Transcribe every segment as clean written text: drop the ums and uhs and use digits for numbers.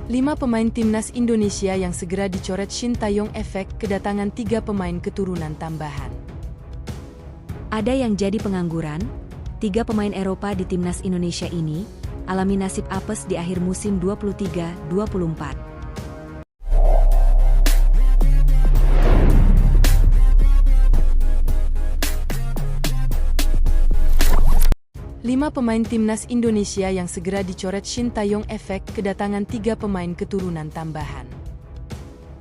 5 pemain timnas Indonesia yang segera dicoret Shin Tae-yong efek kedatangan 3 pemain keturunan tambahan. Ada yang jadi pengangguran? 3 pemain Eropa di timnas Indonesia ini alami nasib apes di akhir musim 23-24. 5 pemain timnas Indonesia yang segera dicoret Shin Tae-yong efek kedatangan 3 pemain keturunan tambahan.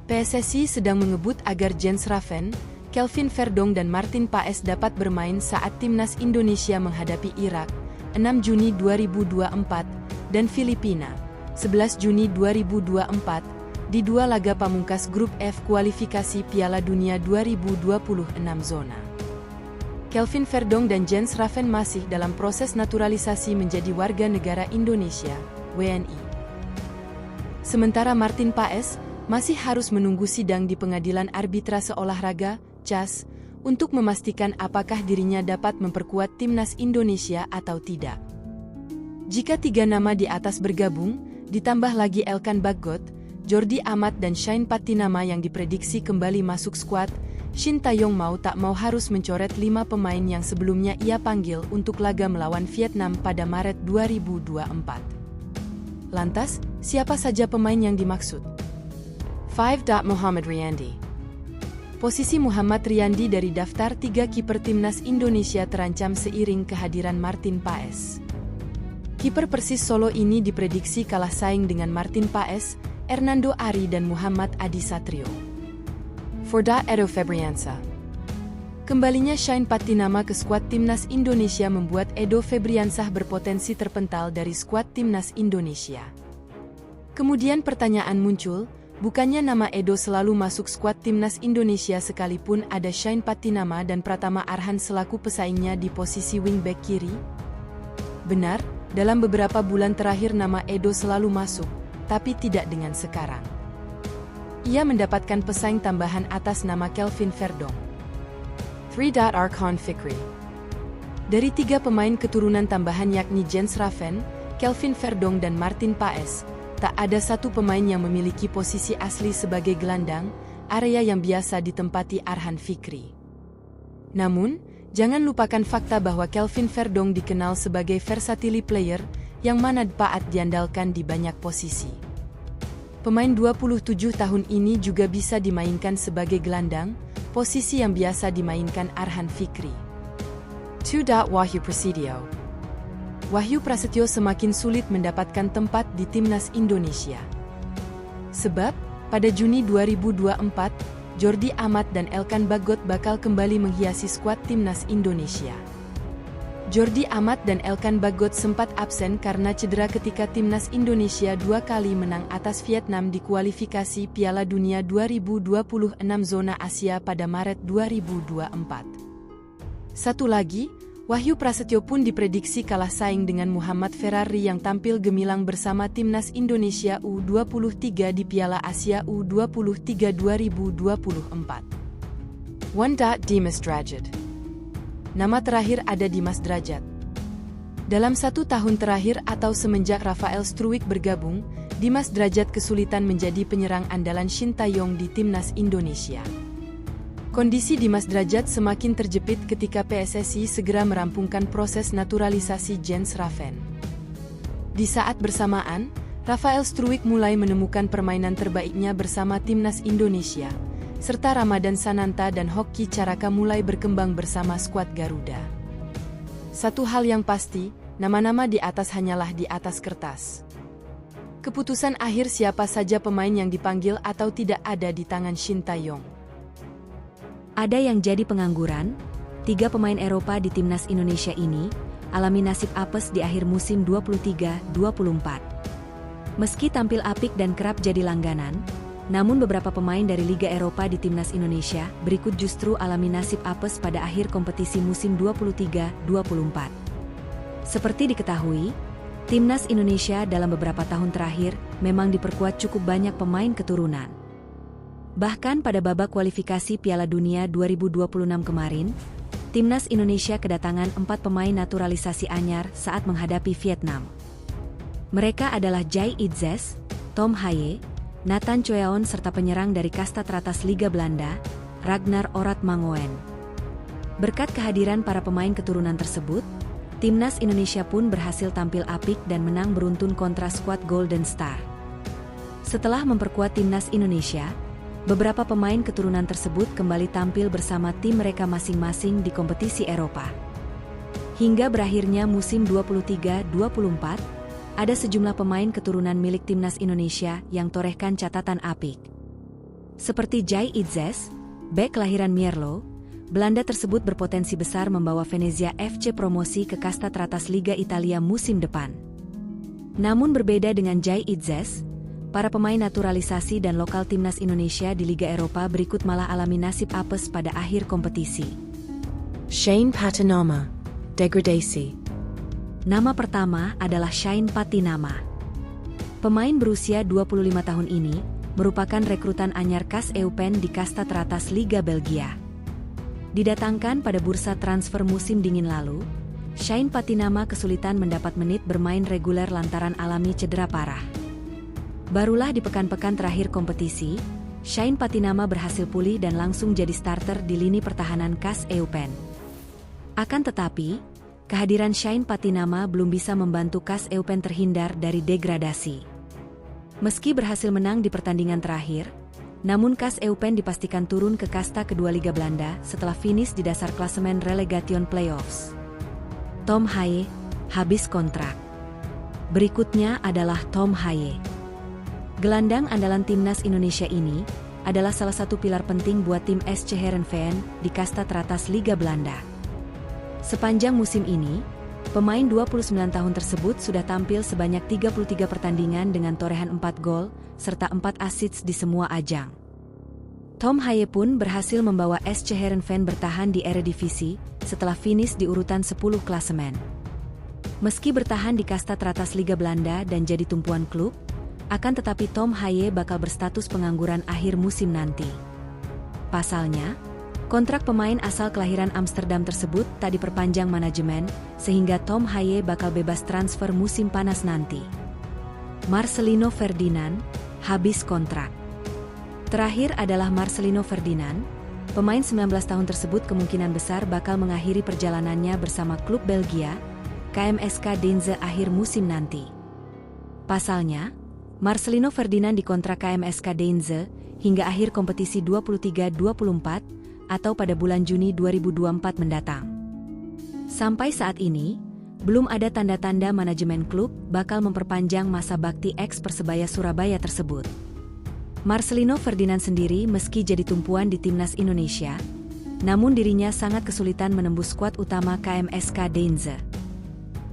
PSSI sedang mengebut agar Jens Raven, Kelvin Verdong dan Martin Paes dapat bermain saat timnas Indonesia menghadapi Irak, 6 Juni 2024, dan Filipina, 11 Juni 2024, di 2 laga pamungkas Grup F kualifikasi Piala Dunia 2026 zona. Kelvin Verdong dan Jens Raven masih dalam proses naturalisasi menjadi warga negara Indonesia, WNI. Sementara Martin Paes masih harus menunggu sidang di Pengadilan Arbitrase Olahraga, CAS, untuk memastikan apakah dirinya dapat memperkuat timnas Indonesia atau tidak. Jika 3 nama di atas bergabung, ditambah lagi Elkan Bagot, Jordi Amat dan Shane Patinama yang diprediksi kembali masuk skuad, Shin Tae-yong mau tak mau harus mencoret 5 pemain yang sebelumnya ia panggil untuk laga melawan Vietnam pada Maret 2024. Lantas, siapa saja pemain yang dimaksud? 5. Muhammad Riyandi. Posisi Muhammad Riyandi dari daftar 3 kiper timnas Indonesia terancam seiring kehadiran Martin Paes. Kiper Persis Solo ini diprediksi kalah saing dengan Martin Paes, Hernando Ari dan Muhammad Adi Satrio. 4. Edo Febriansa. Kembalinya Shane Patinama ke skuad timnas Indonesia membuat Edo Febriansah berpotensi terpental dari skuad timnas Indonesia. Kemudian pertanyaan muncul, bukannya nama Edo selalu masuk skuad timnas Indonesia sekalipun ada Shane Patinama dan Pratama Arhan selaku pesaingnya di posisi wingback kiri? Benar, dalam beberapa bulan terakhir nama Edo selalu masuk, tapi tidak dengan sekarang. Ia mendapatkan pesaing tambahan atas nama Kelvin Verdong. 3. Arkan Fikri. Dari 3 pemain keturunan tambahan yakni Jens Raven, Kelvin Verdong dan Martin Paes, tak ada satu pemain yang memiliki posisi asli sebagai gelandang, area yang biasa ditempati Arkan Fikri. Namun, jangan lupakan fakta bahwa Kelvin Verdong dikenal sebagai versatile player, yang mana dapat diandalkan di banyak posisi. Pemain 27 tahun ini juga bisa dimainkan sebagai gelandang, posisi yang biasa dimainkan Arkan Fikri. 2. Wahyu Prasetyo. Wahyu Prasetyo semakin sulit mendapatkan tempat di timnas Indonesia. Sebab, pada Juni 2024, Jordi Amat dan Elkan Bagot bakal kembali menghiasi skuad timnas Indonesia. Jordi Amat dan Elkan Bagot sempat absen karena cedera ketika timnas Indonesia 2 kali menang atas Vietnam di kualifikasi Piala Dunia 2026 zona Asia pada Maret 2024. Satu lagi, Wahyu Prasetyo pun diprediksi kalah saing dengan Muhammad Ferrari yang tampil gemilang bersama timnas Indonesia U23 di Piala Asia U23 2024. 1. Dimas Drajat. Nama terakhir ada Dimas Drajat. Dalam 1 tahun terakhir atau semenjak Rafael Struwijk bergabung, Dimas Drajat kesulitan menjadi penyerang andalan Shin Tae-yong di timnas Indonesia. Kondisi Dimas Drajat semakin terjepit ketika PSSI segera merampungkan proses naturalisasi Jens Raven. Di saat bersamaan, Rafael Struwijk mulai menemukan permainan terbaiknya bersama timnas Indonesia, serta Ramadan Sananta dan Hoki Caraka mulai berkembang bersama skuad Garuda. Satu hal yang pasti, nama-nama di atas hanyalah di atas kertas. Keputusan akhir siapa saja pemain yang dipanggil atau tidak ada di tangan Shin Tae-yong. Ada yang jadi pengangguran? 3 pemain Eropa di timnas Indonesia ini alami nasib apes di akhir musim 23-24. Meski tampil apik dan kerap jadi langganan, namun beberapa pemain dari Liga Eropa di timnas Indonesia berikut justru alami nasib apes pada akhir kompetisi musim 23-24. Seperti diketahui, timnas Indonesia dalam beberapa tahun terakhir memang diperkuat cukup banyak pemain keturunan. Bahkan pada babak kualifikasi Piala Dunia 2026 kemarin, timnas Indonesia kedatangan 4 pemain naturalisasi anyar saat menghadapi Vietnam. Mereka adalah Jai Itzes, Tom Haye, Nathan Choeon serta penyerang dari kasta teratas Liga Belanda, Ragnar Orat Mangoen. Berkat kehadiran para pemain keturunan tersebut, timnas Indonesia pun berhasil tampil apik dan menang beruntun kontra skuad Golden Star. Setelah memperkuat timnas Indonesia, beberapa pemain keturunan tersebut kembali tampil bersama tim mereka masing-masing di kompetisi Eropa. Hingga berakhirnya musim 23-24, ada sejumlah pemain keturunan milik timnas Indonesia yang torehkan catatan apik. Seperti Jai Itzes, bek kelahiran Mierlo, Belanda tersebut berpotensi besar membawa Venezia FC promosi ke kasta teratas Liga Italia musim depan. Namun berbeda dengan Jai Itzes, para pemain naturalisasi dan lokal timnas Indonesia di Liga Eropa berikut malah alami nasib apes pada akhir kompetisi. Shane Patinama, degradasi. Nama pertama adalah Shane Patinama. Pemain berusia 25 tahun ini merupakan rekrutan anyar KAS Eupen di kasta teratas Liga Belgia. Didatangkan pada bursa transfer musim dingin lalu, Shane Patinama kesulitan mendapat menit bermain reguler lantaran alami cedera parah. Barulah di pekan-pekan terakhir kompetisi, Shane Patinama berhasil pulih dan langsung jadi starter di lini pertahanan KAS Eupen. Akan tetapi, kehadiran Shane Patinama belum bisa membantu KAS Eupen terhindar dari degradasi. Meski berhasil menang di pertandingan terakhir, namun KAS Eupen dipastikan turun ke kasta kedua Liga Belanda setelah finish di dasar klasemen relegation playoffs. Tom Haye habis kontrak. Berikutnya adalah Tom Haye. Gelandang andalan timnas Indonesia ini adalah salah satu pilar penting buat tim SC Heerenveen di kasta teratas Liga Belanda. Sepanjang musim ini, pemain 29 tahun tersebut sudah tampil sebanyak 33 pertandingan dengan torehan 4 gol, serta 4 assist di semua ajang. Tom Haye pun berhasil membawa SC Heerenveen bertahan di Eredivisie setelah finish di urutan 10 klasemen. Meski bertahan di kasta teratas Liga Belanda dan jadi tumpuan klub, akan tetapi Tom Haye bakal berstatus pengangguran akhir musim nanti. Pasalnya, kontrak pemain asal kelahiran Amsterdam tersebut tak diperpanjang manajemen, sehingga Tom Haye bakal bebas transfer musim panas nanti. Marcelino Ferdinand habis kontrak. Terakhir adalah Marcelino Ferdinand, pemain 19 tahun tersebut kemungkinan besar bakal mengakhiri perjalanannya bersama klub Belgia, KMSK Deinze akhir musim nanti. Pasalnya, Marcelino Ferdinand dikontrak KMSK Deinze hingga akhir kompetisi 23-24, atau pada bulan Juni 2024 mendatang. Sampai saat ini, belum ada tanda-tanda manajemen klub bakal memperpanjang masa bakti ex Persebaya Surabaya tersebut. Marcelino Ferdinand sendiri meski jadi tumpuan di timnas Indonesia, namun dirinya sangat kesulitan menembus skuad utama KMSK Deinze.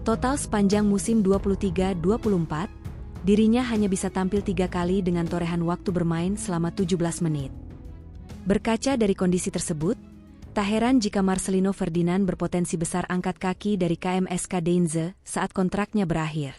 Total sepanjang musim 23-24, dirinya hanya bisa tampil 3 kali dengan torehan waktu bermain selama 17 menit. Berkaca dari kondisi tersebut, tak heran jika Marcelino Ferdinand berpotensi besar angkat kaki dari KMSK Deinze saat kontraknya berakhir.